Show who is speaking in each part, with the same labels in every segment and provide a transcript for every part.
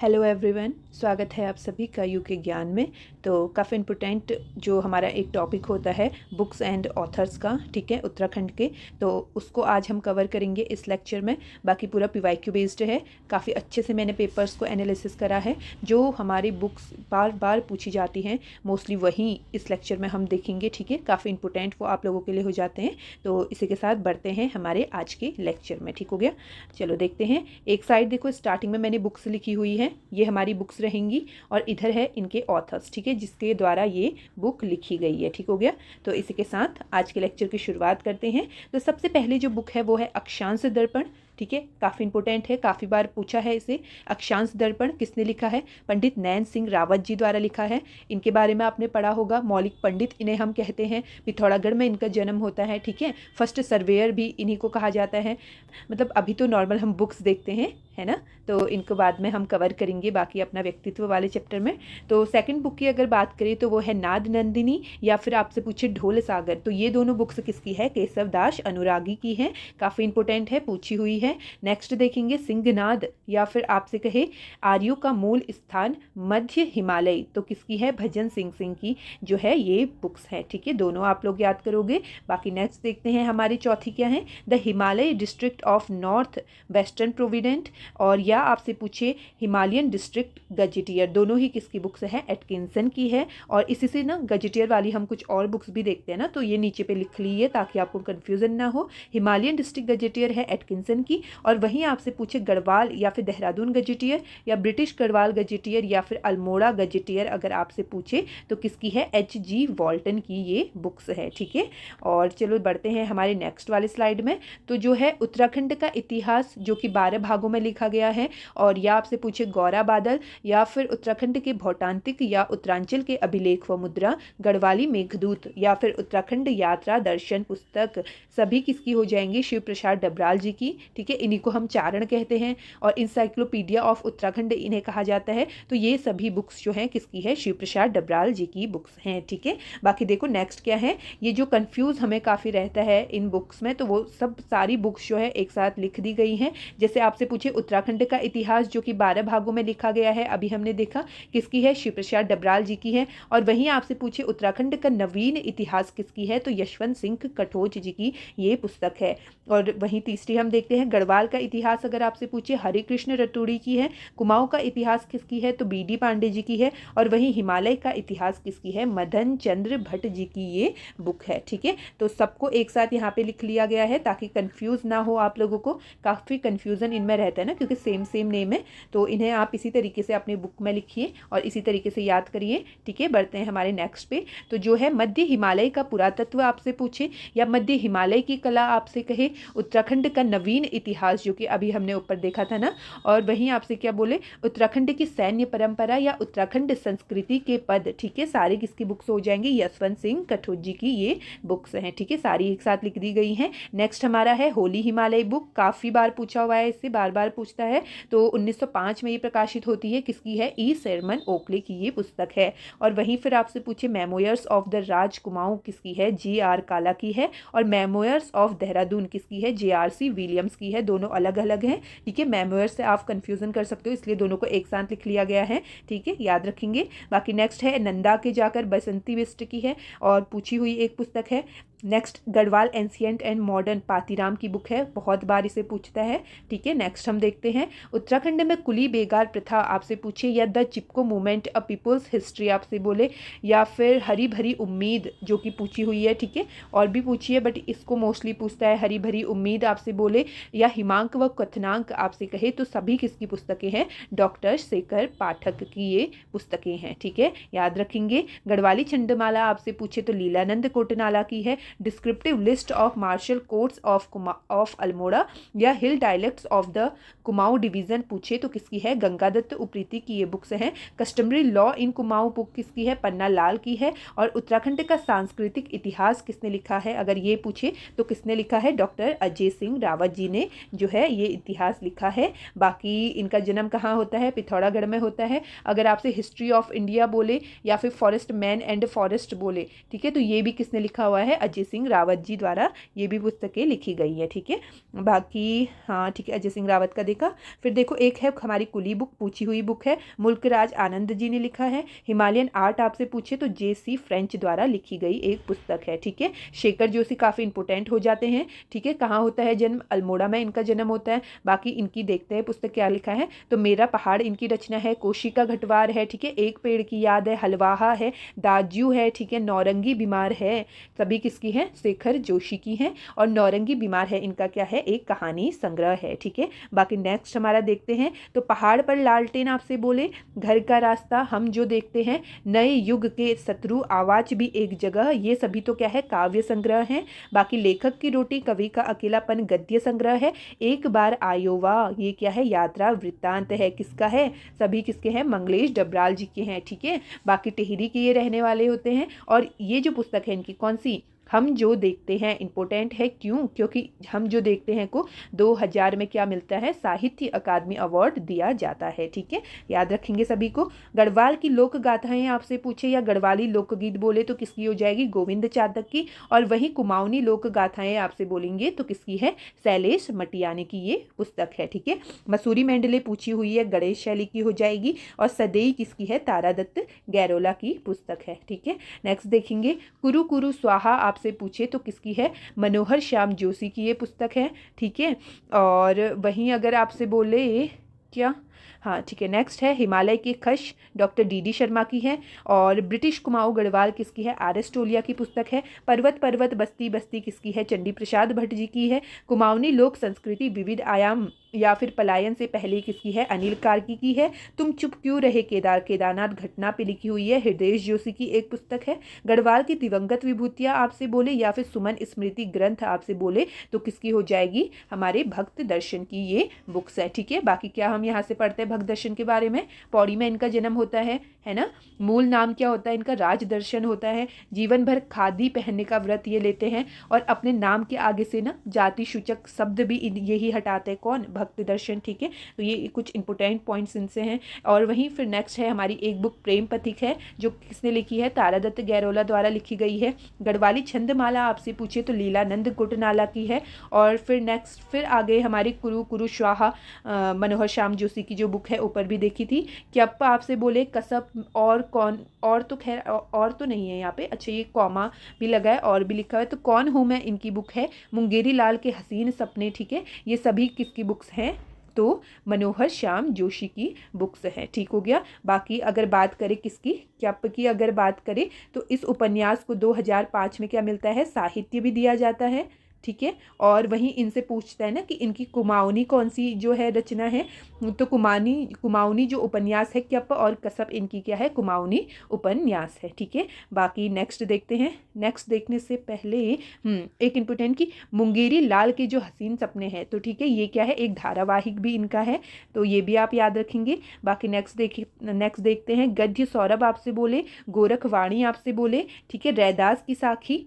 Speaker 1: Hello everyone, स्वागत है आप सभी का यूके ज्ञान में। तो काफ़ी इम्पोर्टेंट जो हमारा एक टॉपिक होता है बुक्स एंड ऑथर्स का, ठीक है, उत्तराखंड के, तो उसको आज हम कवर करेंगे इस लेक्चर में। बाकी पूरा पीवाईक्यू बेस्ड है। काफ़ी अच्छे से मैंने पेपर्स को एनालिसिस करा है। जो हमारी बुक्स बार बार पूछी जाती हैं मोस्टली वही इस लेक्चर में हम देखेंगे, ठीक है। काफ़ी इंपॉर्टेंट वो आप लोगों के लिए हो जाते हैं। तो इसी के साथ बढ़ते हैं हमारे आज के लेक्चर में, ठीक हो गया। चलो देखते हैं। एक साइड देखो, स्टार्टिंग में मैंने बुक्स लिखी हुई है, ये हमारी बुक्स रहेंगी, और इधर है इनके ऑथर्स, ठीक है, जिसके द्वारा ये बुक लिखी गई है, ठीक हो गया। तो इसी के साथ आज के लेक्चर की शुरुआत करते हैं। तो सबसे पहले जो बुक है वो है अक्षांश दर्पण, ठीक है। काफ़ी इंपॉर्टेंट है, काफ़ी बार पूछा है इसे। अक्षांश दर्पण किसने लिखा है? पंडित नैन सिंह रावत जी द्वारा लिखा है। इनके बारे में आपने पढ़ा होगा, मौलिक पंडित इन्हें हम कहते हैं। पिथौरागढ़ में इनका जन्म होता है, ठीक है। फर्स्ट सर्वेयर भी इन्हीं को कहा जाता है। मतलब अभी तो नॉर्मल हम बुक्स देखते हैं, है ना, तो इनको बाद में हम कवर करेंगे बाकी अपना व्यक्तित्व वाले चैप्टर में। तो सेकंड बुक की अगर बात करें तो वो है नाद नंदिनी, या फिर आपसे पूछे ढोल सागर। तो ये दोनों बुक्स किसकी है? केशव दास अनुरागी की है। काफ़ी इंपॉर्टेंट है, पूछी हुई है। नेक्स्ट देखेंगे सिंहनाद, या फिर आपसे कहे आर्यों का मूल स्थान मध्य हिमालय, तो किसकी है? भजन सिंह की जो है ये बुक्स है, ठीक है। दोनों आप लोग याद करोगे। बाकी नेक्स्ट देखते हैं हमारी चौथी क्या है, the Himalaya district of north western provident, और या आपसे पूछे हिमालयन डिस्ट्रिक्ट गजेटियर। दोनों ही किसकी बुक्स है? एटकिंसन की है। और इसी से ना गजेटियर वाली हम कुछ और बुक्स भी देखते हैं ना, तो ये नीचे पे लिख लीजिए ताकि आपको कन्फ्यूजन ना हो। हिमालयन डिस्ट्रिक्ट गजेटियर है एटकिंसन की, और वहीं आपसे पूछे गढ़वाल या फिर देहरादून गजेटियर, या ब्रिटिश गढ़वाल गजेटियर, या फिर अल्मोड़ा गजेटियर अगर आपसे पूछे तो किसकी है? H.G. वॉल्टन की ये बुक्स है, ठीक है। और चलो बढ़ते हैं हमारे नेक्स्ट वाले स्लाइड में। तो जो है उत्तराखंड का इतिहास, जो कि 12 भागों में लिखा गया है, और या आपसे पूछे गौरा बादल, या फिर उत्तराखंड के भौटांतिक या उत्तरांचल के अभिलेख व मुद्रा, गढ़वाली मेघदूत, या फिर उत्तराखंड यात्रा दर्शन पुस्तक, सभी किसकी हो जाएंगी? शिव प्रसाद डबराल जी की, ठीक है। इन्हीं को हम चारण कहते हैं, और इंसाइक्लोपीडिया ऑफ उत्तराखंड इन्हें कहा जाता है। तो ये सभी बुक्स जो हैं किसकी है? शिव प्रसाद डबराल जी की बुक्स हैं, ठीक है। बाकी देखो नेक्स्ट क्या है, ये जो कंफ्यूज हमें काफ़ी रहता है इन बुक्स में, तो वो सब सारी बुक्स जो है एक साथ लिख दी गई हैं। जैसे आपसे पूछे उत्तराखंड का इतिहास, जो कि 12 भागों में लिखा गया है, अभी हमने देखा किसकी है? शिव प्रसाद डबराल जी की है। और वहीं आपसे पूछे उत्तराखंड का नवीन इतिहास किसकी है? तो यशवंत सिंह कटोच जी की ये पुस्तक है। और वहीं तीसरी हम देखते हैं गढ़वाल का इतिहास, अगर आपसे पूछे हरिकृष्ण रतूड़ी की है। कुमाऊं का इतिहास किसकी है? तो बी डी पांडे जी की है। और वहीं हिमालय का इतिहास किसकी है? मदन चंद्र भट्ट जी की ये बुक है, ठीक है। तो सबको एक साथ यहाँ पे लिख लिया गया है ताकि कंफ्यूज ना हो आप लोगों को। काफ़ी कंफ्यूजन इनमें रहता है ना, क्योंकि सेम सेम नेम है। तो इन्हें आप इसी तरीके से अपनी बुक में लिखिए और इसी तरीके से याद करिए, ठीक है। बढ़ते हैं हमारे नेक्स्ट पे। तो जो है मध्य हिमालय का पुरातत्व आपसे पूछे, या मध्य हिमालय की कला आपसे कहे, उत्तराखंड का नवीन इतिहास, जो कि अभी हमने ऊपर देखा था ना। और वहीं आपसे क्या बोले, उत्तराखंड की सैन्य परंपरा या उत्तराखंड संस्कृति के पद, ठीक है। सारी किसकी बुक्स हो जाएंगी? यशवंत सिंह कटोच जी की ये बुक्स हैं, ठीक है। सारी एक साथ लिख दी गई हैं। नेक्स्ट हमारा है होली हिमालय बुक, काफ़ी बार पूछा हुआ है, इससे बार बार पूछता है। तो 1905 में ये प्रकाशित होती है, किसकी है? ई शर्मन ओकले की ये पुस्तक है। और वहीं फिर आपसे पूछे मेमोयर्स ऑफ द राज कुमाऊं किसकी है? G.R. काला की है। और मेमोयर्स ऑफ देहरादून किसकी है? J.R.C. विलियम्स की है। दोनों अलग अलग हैं, ठीक है। मेमोयर्स से आप कंफ्यूजन कर सकते हो, इसलिए दोनों को एक साथ लिख लिया गया है, ठीक है, याद रखेंगे। बाकी नेक्स्ट है नंदा के जाकर बसंती बिष्ट की है, और पूछी हुई एक पुस्तक है। Next Garhwal ancient and modern, Patiram की बुक है, बहुत बार इसे पूछता है, ठीक है। नेक्स्ट हम देखते हैं उत्तराखंड में कुली बेगार प्रथा आपसे पूछे, या the Chipko movement a people's history आपसे बोले, या फिर हरी भरी उम्मीद जो कि पूछी हुई है, ठीक है। और भी पूछी है बट इसको मोस्टली पूछता है, हरी भरी उम्मीद आपसे बोले, या हिमांक व कथनांक आपसे कहे, तो सभी किसकी पुस्तकें हैं? डॉक्टर शेखर पाठक की ये पुस्तकें हैं, ठीक है, याद रखेंगे। गढ़वाली छंदमाला आपसे पूछे तो लीलानंद कोटनाला की है। Descriptive list of martial courts of Almora, या hill dialects of the Kumaon division पूछे तो किसकी है? गंगादत्त उप्रेती की ये बुक्स हैं। Customary law in Kumaon book किसकी है? पन्ना लाल की है। और उत्तराखंड का सांस्कृतिक इतिहास किसने लिखा है, अगर ये पूछे तो किसने लिखा है? डॉक्टर अजय सिंह रावत जी ने जो है ये इतिहास लिखा है। बाकी इनका जन्म कहाँ होता है? पिथौरागढ़ में होता है। अगर आपसे हिस्ट्री ऑफ इंडिया बोले, या फिर फॉरेस्ट मैन एंड फॉरेस्ट बोले, ठीक है, तो ये भी किसने लिखा हुआ है? अजय अजय सिंह रावत जी द्वारा ये भी पुस्तकें लिखी गई है। ठीक है, बाकी हाँ ठीक है, अजय सिंह रावत का देखा। फिर देखो एक है हमारी कुली बुक, पूछी हुई बुक है, मुल्कराज आनंद जी ने लिखा है। हिमालयन आर्ट आपसे पूछे तो J.C. फ्रेंच द्वारा लिखी गई एक पुस्तक है। ठीक है, शेखर जोशी काफ़ी इंपोर्टेंट हो जाते हैं। ठीक है, कहाँ होता है जन्म? अल्मोड़ा में इनका जन्म होता है। बाकी इनकी देखते हैं पुस्तक क्या लिखा है। तो मेरा पहाड़ इनकी रचना है, कोशिका घटवार है। ठीक है, एक पेड़ की याद है, हलवाहा है, दाजू है। ठीक है, नौरंगी बीमार है, सभी किसकी है? शेखर जोशी की है। और नौरंगी बीमार है इनका क्या है? एक कहानी संग्रह है। ठीक है, बाकी नेक्स्ट हमारा देखते हैं। तो पहाड़ पर लालटेन आपसे बोले, घर का रास्ता, हम जो देखते हैं, नए युग के शत्रु, आवाज भी एक जगह, ये सभी तो क्या है? काव्य संग्रह है। बाकी लेखक की रोटी, कवि का अकेलापन, गद्य संग्रह है। एक बार आयोवा, ये क्या है? यात्रा वृत्तांत है। किसका है? सभी किसके हैं? मंगलेश डबराल जी के हैं। ठीक है, बाकी टिहरी के ये रहने वाले होते हैं। और ये जो पुस्तक है इनकी कौन सी? हम जो देखते हैं, इंपॉर्टेंट है। क्यों? क्योंकि हम जो देखते हैं को 2000 में क्या मिलता है? साहित्य अकादमी अवार्ड दिया जाता है। ठीक है, याद रखेंगे सभी को। गढ़वाल की लोक गाथाएं आपसे पूछे या गढ़वाली लोकगीत बोले तो किसकी हो जाएगी? गोविंद चातक की। और वहीं कुमाऊनी लोक गाथाएं आपसे बोलेंगे तो किसकी है? शैलेश मटियानी की ये पुस्तक है। ठीक है, मसूरी मेंडले पूछी हुई है, गणेश शैली की हो जाएगी। और सदैई किसकी है? तारादत्त गैरोला की पुस्तक है। ठीक है, नेक्स्ट देखेंगे। कुरु कुरु स्वाहा आपसे पूछे तो किसकी है? मनोहर श्याम जोशी की ये पुस्तक है। ठीक है, और वहीं अगर आपसे बोले क्या, हाँ ठीक है, नेक्स्ट है हिमालय की खश, डॉक्टर D.D. शर्मा की है। और ब्रिटिश कुमाऊं गढ़वाल किसकी है? R.S. टोलिया की पुस्तक है। पर्वत पर्वत बस्ती बस्ती किसकी है? चंडी प्रसाद भट्ट जी की है। कुमाऊनी लोक संस्कृति विविध आयाम या फिर पलायन से पहले किसकी है? अनिल कार्की की है। तुम चुप क्यों रहे केदारनाथ घटना पे लिखी हुई है, हृदय जोशी की एक पुस्तक है। गढ़वाल की दिवंगत विभूतियाँ आपसे बोले या फिर सुमन स्मृति ग्रंथ आपसे बोले तो किसकी हो जाएगी? हमारे भक्त दर्शन की ये बुक्स है। ठीक है, बाकी क्या हम यहाँ से पढ़ते हैं भक्त दर्शन के बारे में? पौड़ी में इनका जन्म होता है ना। मूल नाम क्या होता है इनका? राज दर्शन होता है। जीवन भर खादी पहनने का व्रत ये लेते हैं और अपने नाम के आगे से ना जाति सूचक शब्द भी यही हटाते हैं। कौन? भक्त दर्शन। ठीक है, तो ये कुछ इंपोर्टेंट पॉइंट्स इनसे हैं। और वहीं फिर नेक्स्ट है हमारी एक बुक प्रेम पथिक है, जो किसने लिखी है? तारादत्त गैरोला द्वारा लिखी गई है। गढ़वाली छंदमाला आपसे पूछे तो लीलानंद गुटनाला की है। और फिर नेक्स्ट फिर आगे हमारी कुरु कुरु स्वाहा मनोहर श्याम जोशी की जो बुक है ऊपर भी देखी थी। क्यप्पा आपसे बोले, कसब और कौन, और तो खैर और तो नहीं है यहाँ पे, अच्छा ये कॉमा भी लगा है और भी लिखा है। तो कौन हूँ मैं इनकी बुक है। मुंगेरी लाल के हसीन सपने। ठीक है, ये सभी किसकी बुक्स हैं? तो मनोहर श्याम जोशी की बुक्स हैं। ठीक हो गया। बाकी अगर बात करें किसकी, क्यप की अगर बात करें तो इस उपन्यास को 2005 में क्या मिलता है? साहित्य भी दिया जाता है। ठीक है, और वहीं इनसे पूछता है ना कि इनकी कुमाऊनी कौन सी जो है रचना है, तो कुमाऊनी जो उपन्यास है क्यप और कसब, इनकी क्या है? कुमाऊनी उपन्यास है। ठीक है, बाकी नेक्स्ट देखते हैं। नेक्स्ट देखने से पहले एक इम्पोर्टेंट की मुंगेरी लाल के जो हसीन सपने हैं, तो ठीक है ये क्या है? एक धारावाहिक भी इनका है, तो ये भी आप याद रखेंगे। बाकी नेक्स्ट देखते हैं। गद्य सौरभ आपसे बोले, गोरखवाणी आपसे बोले। ठीक है, रैदास की साखी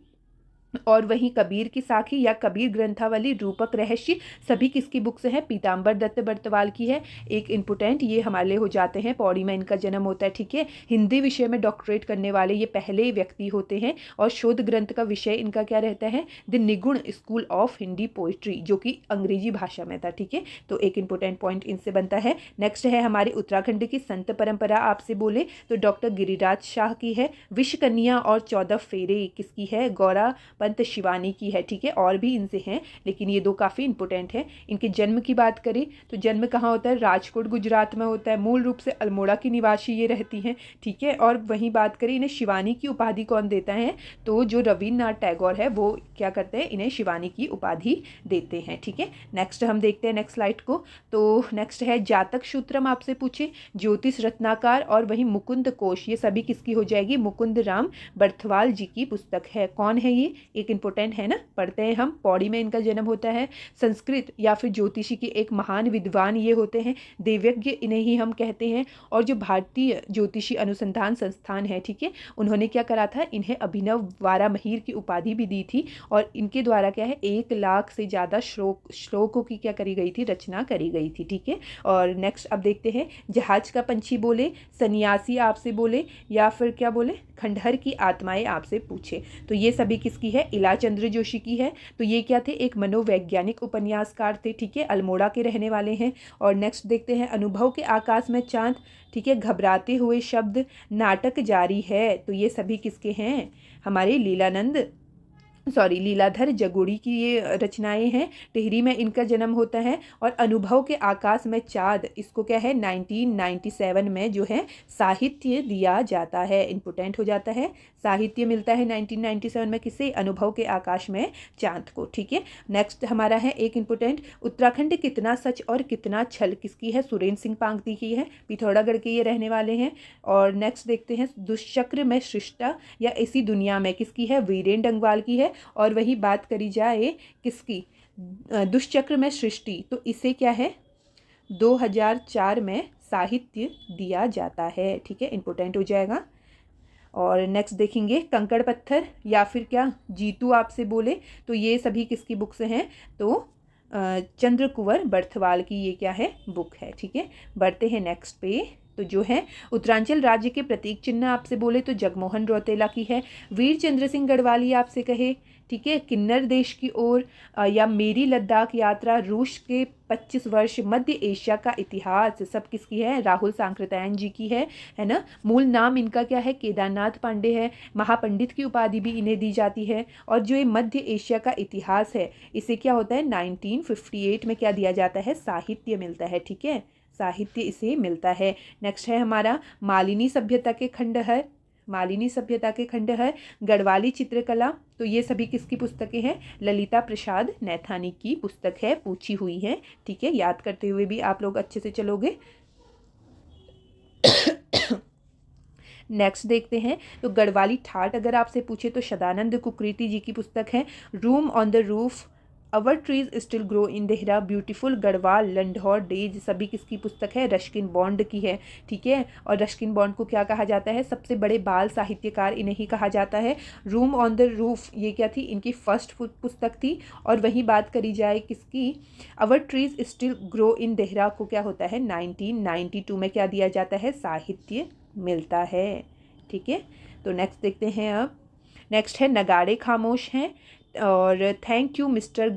Speaker 1: और वहीं कबीर की साखी या कबीर ग्रंथावली, रूपक रहस्य, सभी किसकी बुक्स हैं? पीताम्बर दत्त बर्तवाल की है। एक इम्पोर्टेंट ये हमारे लिए हो जाते हैं, पौड़ी में इनका जन्म होता है। ठीक है, हिंदी विषय में डॉक्टरेट करने वाले ये पहले व्यक्ति होते हैं। और शोध ग्रंथ का विषय इनका क्या रहता है? The Nirgun school of Hindi poetry, जो कि अंग्रेजी भाषा में था। ठीक है, तो एक इंपॉर्टेंट पॉइंट इनसे बनता है। नेक्स्ट है हमारे उत्तराखंड की संत परंपरा आपसे बोले तो डॉक्टर गिरिराज शाह की है। विश्व कन्या और 14 फेरे किसकी है? गौरा पंत शिवानी की है। ठीक है, और भी इनसे हैं लेकिन ये दो काफ़ी इंपॉर्टेंट है। इनके जन्म की बात करें तो जन्म कहाँ होता है? राजकोट गुजरात में होता है। मूल रूप से अल्मोड़ा की निवासी ये रहती हैं। ठीक है, और वहीं बात करें इन्हें शिवानी की उपाधि कौन देता है? तो जो रविन्द्रनाथ टैगोर है वो क्या करते हैं? इन्हें शिवानी की उपाधि देते हैं। ठीक है, नेक्स्ट हम देखते हैं नेक्स्ट स्लाइड को। तो नेक्स्ट है जातक सूत्रम आपसे पूछे, ज्योतिष रत्नाकार और वहीं मुकुंद कोश, ये सभी किसकी हो जाएगी? मुकुंद राम बर्थवाल जी की पुस्तक है। कौन है ये? एक इंपॉर्टेंट है ना, पढ़ते हैं हम। पौड़ी में इनका जन्म होता है। संस्कृत या फिर ज्योतिषी के एक महान विद्वान ये होते हैं। देवज्ञ इन्हें ही हम कहते हैं। और जो भारतीय ज्योतिषी अनुसंधान संस्थान है, ठीक है, उन्होंने क्या करा था? इन्हें अभिनव वारामहीर की उपाधि भी दी थी। और इनके द्वारा क्या है? 1 लाख से ज़्यादा श्लोकों की क्या करी गई थी? रचना करी गई थी। ठीक है, और नेक्स्ट अब देखते हैं। जहाज का पंछी बोले, सन्यासी आपसे बोले या फिर क्या बोले? खंडहर की आत्माएं आपसे पूछे, तो ये सभी किसकी है? इला चंद्र जोशी की है। तो ये क्या थे, एक मनोवैज्ञानिक उपन्यासकार थे, ठीक है, अल्मोड़ा के रहने वाले हैं। और नेक्स्ट देखते हैं, अनुभव के आकाश में चांद, ठीक है, घबराते हुए शब्द, नाटक जारी है। तो ये सभी किसके हैं, हमारे लीलाधर जगोड़ी की ये रचनाएं हैं। टिहरी में इनका जन्म होता है। और अनुभव के आकाश में चाँद, इसको क्या है 1997 में जो है साहित्य दिया जाता है, इम्पोर्टेंट हो जाता है। साहित्य मिलता है 1997 में किसे, अनुभव के आकाश में चाँद को, ठीक है। नेक्स्ट हमारा है एक इम्पोर्टेंट, उत्तराखंड कितना सच और कितना छल, किसकी है, सुरेंद्र सिंह पांगती की है, पिथौरागढ़ के ये रहने वाले हैं। और नेक्स्ट देखते हैं, दुष्चक्र में सृष्टा या इसी दुनिया में, किसकी है, वीरेंद्र डंगवाल की है। और वही बात करी जाए किसकी, दुष्चक्र में सृष्टि, तो इसे क्या है 2004 में साहित्य दिया जाता है, ठीक है, इम्पोर्टेंट हो जाएगा। और नेक्स्ट देखेंगे, कंकड़ पत्थर या फिर क्या जीतू आपसे बोले, तो ये सभी किसकी बुक्स हैं, तो चंद्र कुंवर बर्थवाल की ये क्या है, बुक है, ठीक है। बढ़ते हैं नेक्स्ट पे, तो जो है उत्तरांचल राज्य के प्रतीक चिन्ह आपसे बोले तो जगमोहन रौतेला की है। वीर चंद्र सिंह गढ़वाली आपसे कहे, ठीक है, किन्नर देश की ओर, या मेरी लद्दाख यात्रा, रूस के 25 वर्ष, मध्य एशिया का इतिहास, सब किसकी है, राहुल सांकृत्यायन जी की है ना। मूल नाम इनका क्या है, केदारनाथ पांडे है। महापंडित की उपाधि भी इन्हें दी जाती है। और जो ये मध्य एशिया का इतिहास है, इसे क्या होता है 1958 में क्या दिया जाता है, साहित्य मिलता है, ठीक है, साहित्य इसे मिलता है। नेक्स्ट है हमारा मालिनी सभ्यता के खंडहर, मालिनी सभ्यता के खंडहर, गढ़वाली चित्रकला, तो ये सभी किसकी पुस्तकें हैं, ललिता प्रसाद नैथानी की पुस्तक है, पूछी हुई है, ठीक है, याद करते हुए भी आप लोग अच्छे से चलोगे। नेक्स्ट देखते हैं, तो गढ़वाली ठाट अगर आपसे पूछे तो सदानंद कुकरेती जी की पुस्तक है, room on the roof, our trees still grow in Dehra, beautiful Garhwal Landour days, सभी किसकी पुस्तक है, रस्किन बॉन्ड की है, ठीक है। और रस्किन बॉन्ड को क्या कहा जाता है, सबसे बड़े बाल साहित्यकार इन्हें ही कहा जाता है। रूम ऑन द रूफ ये क्या थी, इनकी फर्स्ट पुस्तक थी। और वही बात करी जाए किसकी, our trees still grow in Dehra को क्या होता है 1992 में क्या दिया जाता है, साहित्य मिलता है, ठीक है। तो नेक्स्ट देखते हैं अब, नेक्स्ट है नगाड़े खामोश हैं, और थैंक यू मिस्टर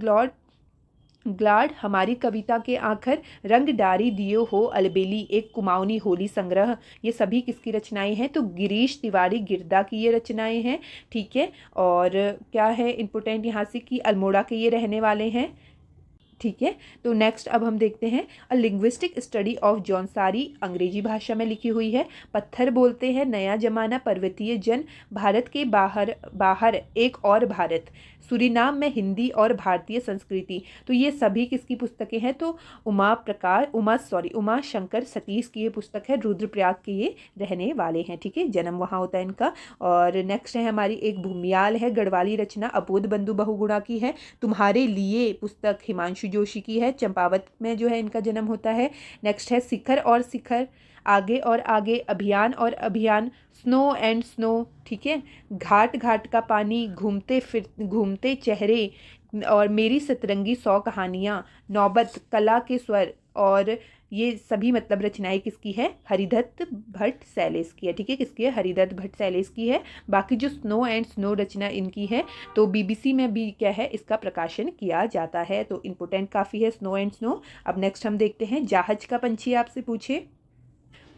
Speaker 1: ग्लाड, हमारी कविता के आखिर, रंग डारी दियो हो अलबेली, एक कुमाऊनी होली संग्रह, ये सभी किसकी रचनाएं हैं, तो गिरीश तिवारी गिरदा की ये रचनाएं हैं, ठीक है। और क्या है इम्पोर्टेंट यहाँ से कि अल्मोड़ा के ये रहने वाले हैं, ठीक है। तो नेक्स्ट अब हम देखते हैं, अ लिंग्विस्टिक स्टडी ऑफ जौनसारी, अंग्रेजी भाषा में लिखी हुई है। पत्थर बोलते हैं, नया जमाना, पर्वतीय जन, भारत के बाहर एक और भारत, सूरीनाम में हिंदी और भारतीय संस्कृति, तो ये सभी किसकी पुस्तकें हैं, तो उमा शंकर सतीश की ये पुस्तक है, रुद्रप्रयाग के ये रहने वाले हैं, ठीक है, जन्म वहाँ होता है इनका। और नेक्स्ट है हमारी एक भूमियाल है, गढ़वाली रचना, अबोध बंधु बहुगुणा की है। तुम्हारे लिए पुस्तक हिमांशु जोशी की है, चंपावत में जो है इनका जन्म होता है। नेक्स्ट है शिखर और शिखर, आगे और आगे, अभियान और अभियान, स्नो एंड स्नो, ठीक है, घाट घाट का पानी, घूमते चेहरे, और मेरी सतरंगी 100 कहानियाँ, नौबत, कला के स्वर, और ये सभी मतलब रचनाएं किसकी है, हरिदत्त भट्ट सैलेस की है, ठीक है, किसकी है, हरिदत्त भट्ट सैलेस की है। बाकी जो स्नो एंड स्नो रचना इनकी है, तो बीबीसी में भी क्या है इसका प्रकाशन किया जाता है, तो इम्पोर्टेंट काफ़ी है स्नो एंड स्नो। अब नेक्स्ट हम देखते हैं, जहाज का पंछी आपसे पूछे,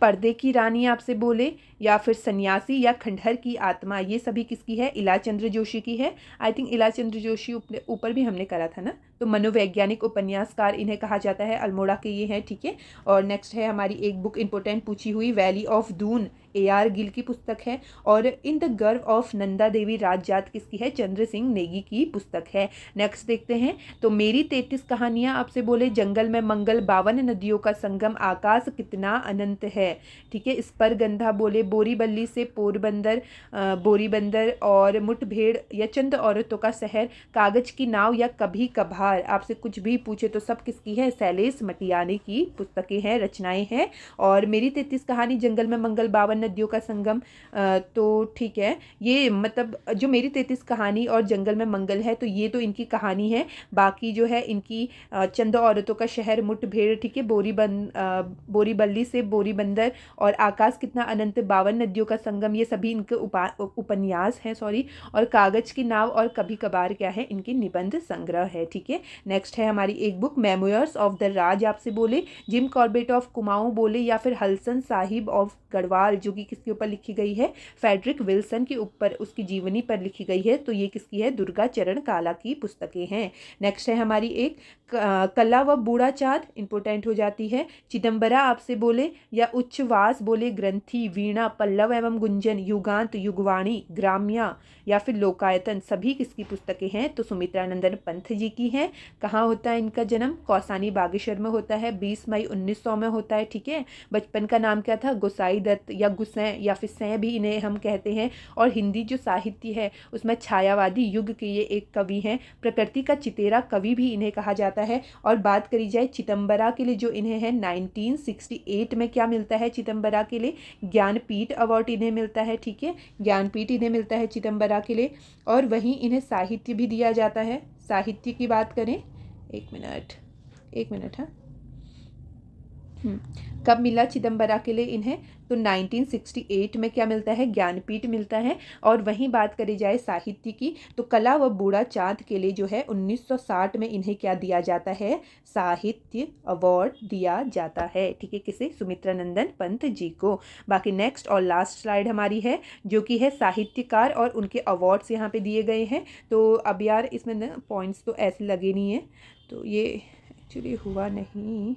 Speaker 1: पर्दे की रानी आपसे बोले, या फिर सन्यासी या खंडहर की आत्मा, ये सभी किसकी है, इला चंद्र जोशी की है। आई थिंक इला चंद्र जोशी ऊपर भी हमने करा था ना, तो मनोवैज्ञानिक उपन्यासकार इन्हें कहा जाता है, अल्मोड़ा के ये हैं, ठीक है। और नेक्स्ट है हमारी एक बुक इंपॉर्टेंट पूछी हुई, valley of Doon, AR Gill की पुस्तक है। और इन द गर्व ऑफ नंदा देवी राजजात किसकी है, चंद्र सिंह नेगी की पुस्तक है। नेक्स्ट देखते हैं, तो मेरी 33 कहानियाँ आपसे बोले, जंगल में मंगल, 52 नदियों का संगम, आकाश कितना अनंत है, ठीक है, इस पर गंधा बोले, बोरीबल्ली से बोरीबंदर, और मुठभेड़ या चंद औरतों का शहर, कागज की नाव या कभी कभार, उपहार, आपसे कुछ भी पूछे तो सब किसकी है, शैलेश मटियानी की पुस्तकें हैं, रचनाएं हैं। और मेरी 33 कहानी, जंगल में मंगल, 52 नदियों का संगम, तो ठीक है, ये मतलब जो मेरी 33 कहानी और जंगल में मंगल है तो ये तो इनकी कहानी है। बाकी जो है इनकी चंद औरतों का शहर, मुठभेड़, ठीक है, बोरीबल्ली से बोरीबंदर और आकाश कितना अनंत, 52 नदियों का संगम, ये सभी इनके उपन्यास हैं, सॉरी। और कागज की नाव और कभी कभार क्या है, इनकी निबंध संग्रह है, ठीक है। नेक्स्ट है हमारी एक बुक, मेमोयर्स ऑफ द राज आपसे बोले, जिम कॉर्बेट ऑफ कुमाऊं बोले, या फिर हसन साहिब ऑफ गढ़वाल, जो कि किसके ऊपर लिखी गई है, फेडरिक विल्सन के ऊपर, उसकी जीवनी पर लिखी गई है। तो ये किसकी है, दुर्गा चरण काला की पुस्तकें हैं। नेक्स्ट है हमारी एक कला व बूढ़ा चाँद, इंपोर्टेंट हो जाती है। चिदम्बरा आपसे बोले या उच्छ्वास बोले, ग्रंथि, वीणा, पल्लव एवं गुंजन, युगांत, युगवाणी, ग्राम्या या फिर लोकायतन, सभी किसकी पुस्तकें हैं, तो सुमित्रानंदन पंत जी की हैं। कहाँ होता है इनका जन्म, कौसानी बागेश्वर में होता है, 20 मई 1900 में होता है, ठीक है। बचपन का नाम क्या था, गोसाई दत्त या गुसैं या फिर सैं भी इन्हें हम कहते हैं। और हिंदी जो साहित्य है उसमें छायावादी युग के ये एक कवि हैं, प्रकृति का चितेरा कवि भी इन्हें कहा जाता है। और बात करी जाए चिदम्बरा के लिए, जो इन्हें है 1968 में क्या मिलता है चिदम्बरा के लिए, ज्ञानपीठ अवार्ड इन्हें मिलता है, ठीक है, ज्ञानपीठ इन्हें मिलता है चिदम्बरा के लिए। और वहीं इन्हें साहित्य भी दिया जाता है। साहित्य की बात करें, एक मिनट हाँ, कब मिला चिदम्बरा के लिए इन्हें, तो 1968 में क्या मिलता है, ज्ञानपीठ मिलता है। और वहीं बात करी जाए साहित्य की, तो कला व बूढ़ा चाँद के लिए जो है 1960 में इन्हें क्या दिया जाता है, साहित्य अवार्ड दिया जाता है, ठीक है, किसे, सुमित्रानंदन पंत जी को। बाकी नेक्स्ट और लास्ट स्लाइड हमारी है, जो कि है साहित्यकार और उनके अवार्ड्स यहाँ पे दिए गए हैं। तो अब यार इसमें ना पॉइंट्स तो ऐसे लगे नहीं है, तो ये एक्चुअली हुआ नहीं,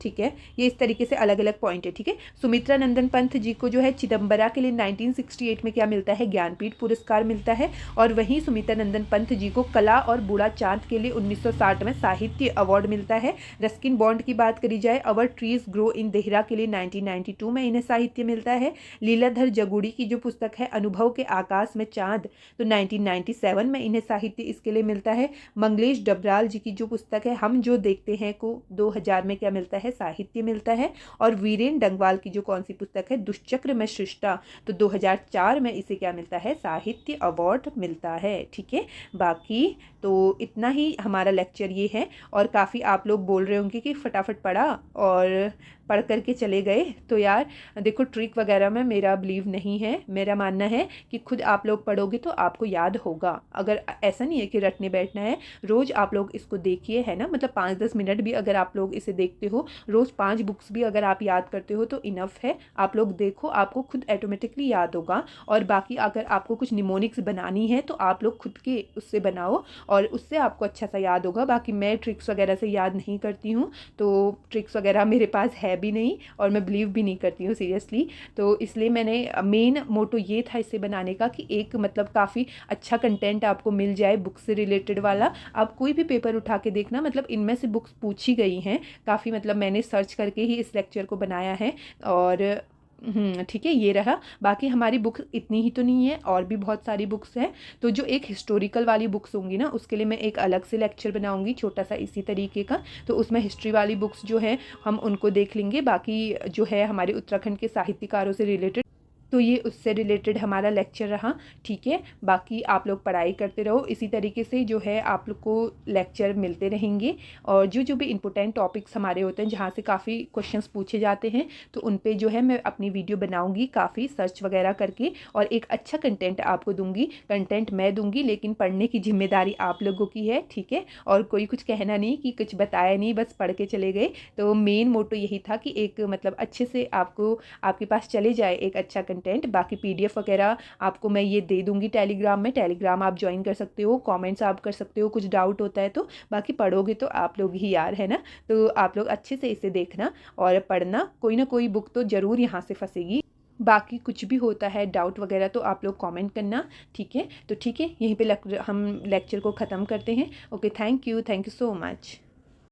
Speaker 1: ठीक है, ये इस तरीके से अलग अलग पॉइंट है, ठीक है। सुमित्रानंदन पंत जी को जो है चिदम्बरा के लिए 1968 में क्या मिलता है, ज्ञानपीठ पुरस्कार मिलता है। और वहीं सुमित्रानंदन पंत जी को कला और बूढ़ा चाँद के लिए 1960 में साहित्य अवार्ड मिलता है। रस्किन बॉन्ड की बात करी जाए, अवर ट्रीज ग्रो इन देहरा के लिए 1992 में इन्हें साहित्य मिलता है। लीलाधर जगुड़ी की जो पुस्तक है अनुभव के आकाश में चाँद, तो 1997 में इन्हें साहित्य इसके लिए मिलता है। मंगलेश डबराल जी की जो पुस्तक है हम जो देखते हैं को 2000 में क्या मिलता है, साहित्य मिलता है। और वीरेन डंगवाल की जो कौन सी पुस्तक है, दुष्चक्र में सृष्टा, तो 2004 में इसे क्या मिलता है, साहित्य अवार्ड मिलता है, ठीक है। बाकी तो इतना ही हमारा लेक्चर ये है। और काफ़ी आप लोग बोल रहे होंगे कि फटाफट पढ़ा और पढ़ करके चले गए, तो यार देखो ट्रिक वगैरह में मेरा बिलीव नहीं है। मेरा मानना है कि खुद आप लोग पढ़ोगे तो आपको याद होगा। अगर ऐसा नहीं है कि रटने बैठना है, रोज़ आप लोग इसको देखिए, है ना, मतलब 5-10 मिनट भी अगर आप लोग इसे देखते हो, रोज़ 5 बुक्स भी अगर आप याद करते हो तो इनफ है। आप लोग देखो, आपको खुद ऑटोमेटिकली याद होगा। और बाकी अगर आपको कुछ निमोनिक्स बनानी है तो आप लोग खुद के उससे बनाओ और उससे आपको अच्छा सा याद होगा। बाकी मैं ट्रिक्स वगैरह से याद नहीं करती हूँ, तो ट्रिक्स वगैरह मेरे पास है भी नहीं और मैं बिलीव भी नहीं करती हूँ सीरियसली। तो इसलिए मैंने मेन मोटो ये था इसे बनाने का कि एक मतलब काफ़ी अच्छा कंटेंट आपको मिल जाए बुक से रिलेटेड वाला। आप कोई भी पेपर उठा के देखना, मतलब इनमें से बुक्स पूछी गई हैं काफ़ी, मतलब मैंने सर्च करके ही इस लेक्चर को बनाया है। और ठीक है, ये रहा। बाकी हमारी बुक इतनी ही तो नहीं है, और भी बहुत सारी बुक्स हैं। तो जो एक हिस्टोरिकल वाली बुक्स होंगी ना, उसके लिए मैं एक अलग से लेक्चर बनाऊंगी छोटा सा इसी तरीके का। तो उसमें हिस्ट्री वाली बुक्स जो हैं हम उनको देख लेंगे। बाकी जो है हमारे उत्तराखंड के साहित्यकारों से रिलेटेड, तो ये उससे रिलेटेड हमारा लेक्चर रहा, ठीक है। बाकी आप लोग पढ़ाई करते रहो इसी तरीके से, जो है आप लोग को लेक्चर मिलते रहेंगे। और जो जो भी इम्पोर्टेंट टॉपिक्स हमारे होते हैं जहाँ से काफ़ी क्वेश्चंस पूछे जाते हैं, तो उन पे जो है मैं अपनी वीडियो बनाऊंगी काफ़ी सर्च वगैरह करके, और एक अच्छा कंटेंट आपको दूंगी। कंटेंट मैं दूंगी लेकिन पढ़ने की जिम्मेदारी आप लोगों की है, ठीक है। और कोई कुछ कहना नहीं कि कुछ बताया नहीं, बस पढ़ के चले गए। तो मेन मोटो यही था कि एक मतलब अच्छे से आपको आपके पास चले जाए एक अच्छा कंटेंट। बाकी PDF वगैरह आपको मैं ये दे दूंगी टेलीग्राम में, टेलीग्राम आप ज्वाइन कर सकते हो, कमेंट्स आप कर सकते हो, कुछ डाउट होता है तो। बाकी पढ़ोगे तो आप लोग ही यार, है ना। तो आप लोग अच्छे से इसे देखना और पढ़ना, कोई ना कोई बुक तो ज़रूर यहाँ से फंसेगी। बाकी कुछ भी होता है डाउट वगैरह तो आप लोग कमेंट करना, ठीक है। तो ठीक है, यहीं पे हम लेक्चर को ख़त्म करते हैं। Okay, thank you so much.